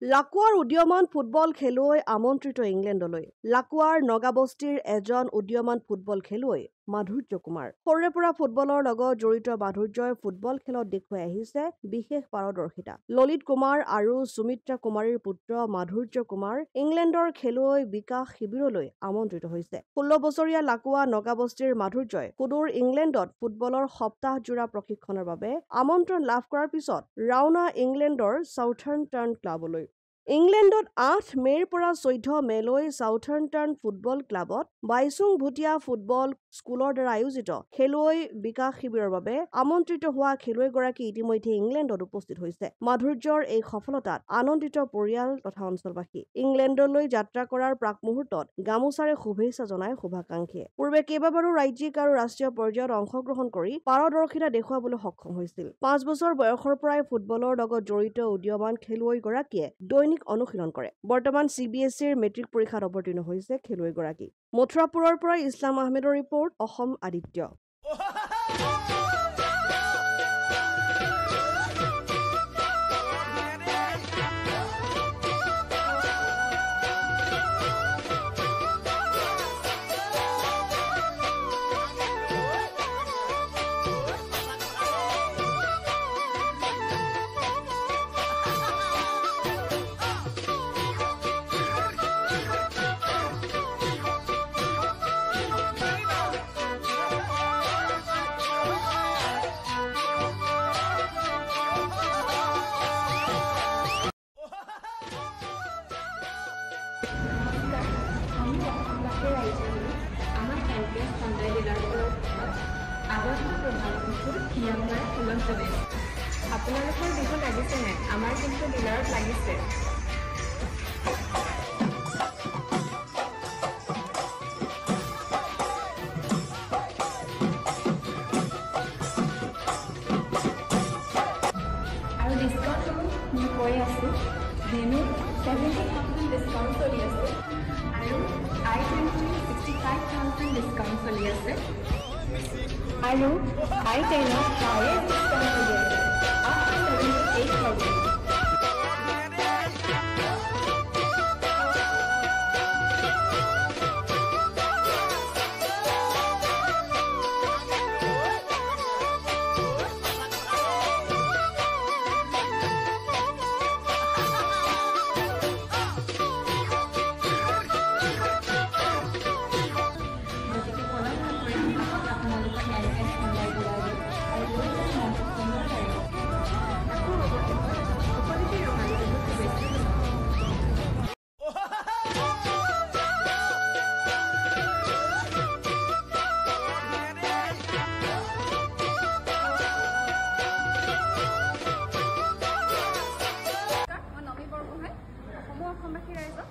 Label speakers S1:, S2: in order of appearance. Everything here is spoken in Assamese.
S1: লাকুৱাৰ উদীয়মান ফুটবল খেলুৱৈ আমন্ত্ৰিত ইংলেণ্ডলৈ লাকুৱাৰ নগাবস্তিৰ এজন উদীয়মান ফুটবল খেলুৱৈ মাধুৰ্য কুমাৰ সৰুৰে পৰা ফুটবলৰ লগত জড়িত মাধুৰ্যই ফুটবল খেলত দেখুৱাই আহিছে বিশেষ পাৰদৰ্শিতা ললিত কুমাৰ আৰু সুমিত্ৰা কুমাৰীৰ পুত্ৰ মাধুৰ্য কুমাৰ ইংলেণ্ডৰ খেলুৱৈ বিকাশ শিবিৰলৈ আমন্ত্ৰিত হৈছে 16 বছৰীয়া লাকুৱা নগাবস্তিৰ মাধুৰ্যই সুদূৰ ইংলেণ্ডত ফুটবলৰ সপ্তাহজোৰা প্ৰশিক্ষণৰ বাবে আমন্ত্ৰণ লাভ কৰাৰ পিছত ৰাওনা ইংলেণ্ডৰ সাউথাম্পটন ক্লাবলৈ ইংলেণ্ডত 8 মেৰ পৰা 14 মেলৈ সাউথাম্পটন ফুটবল ক্লাবত বাইচুং ভুটিয়া ফুটবল স্কুলৰ দ্বাৰা আয়োজিত খেলুৱৈ বিকাশ শিবিৰৰ বাবে আমন্ত্ৰিত হোৱা খেলুৱৈগৰাকী ইতিমধ্যে ইংলেণ্ডত উপস্থিত হৈছে মাধুৰ্যৰ এই সফলতাত আনন্দিত পৰিয়াল তথা অঞ্চলবাসী ইংলেণ্ডলৈ যাত্ৰা কৰাৰ প্ৰাক মুহূৰ্তত গামোচাৰে শুভেচ্ছা জনাই শুভাকাংক্ষীয়ে পূৰ্বে কেইবাবাৰো ৰাজ্যিক আৰু ৰাষ্ট্ৰীয় পৰ্যায়ত অংশগ্ৰহণ কৰি পাৰদৰ্শিতা দেখুৱাবলৈ সক্ষম হৈছিল 5 বছৰ বয়সৰ পৰাই ফুটবলৰ লগত জড়িত উদীয়মান খেলুৱৈগৰাকীয়ে দৈনিক অনুশীলন কৰে বৰ্তমান CBSEৰ মেট্ৰিক পৰীক্ষাত অৱতীৰ্ণ হৈছে খেলুৱৈগৰাকী মথুৰাপুৰৰ পৰা ইছলাম আহমেদৰ ৰিপৰ্ট অসম আদিত্য
S2: আপোনালোকৰ বিহু লাগিছে নে আমাৰ কিন্তু ডিলাৰত লাগিছে আৰু ডিসকাউণ্টসমূহ মই কৈ আছো মেনু 70,000 ডিসকাউণ্ট চলি আছে আৰু I-20 65,000 ডিসকাউণ্ট চলি আছে আৰু I-10 হাইয়েষ্ট ডিসকাউণ্ট চলি আছে up to 78,000
S3: অসমবাসী ৰাইজক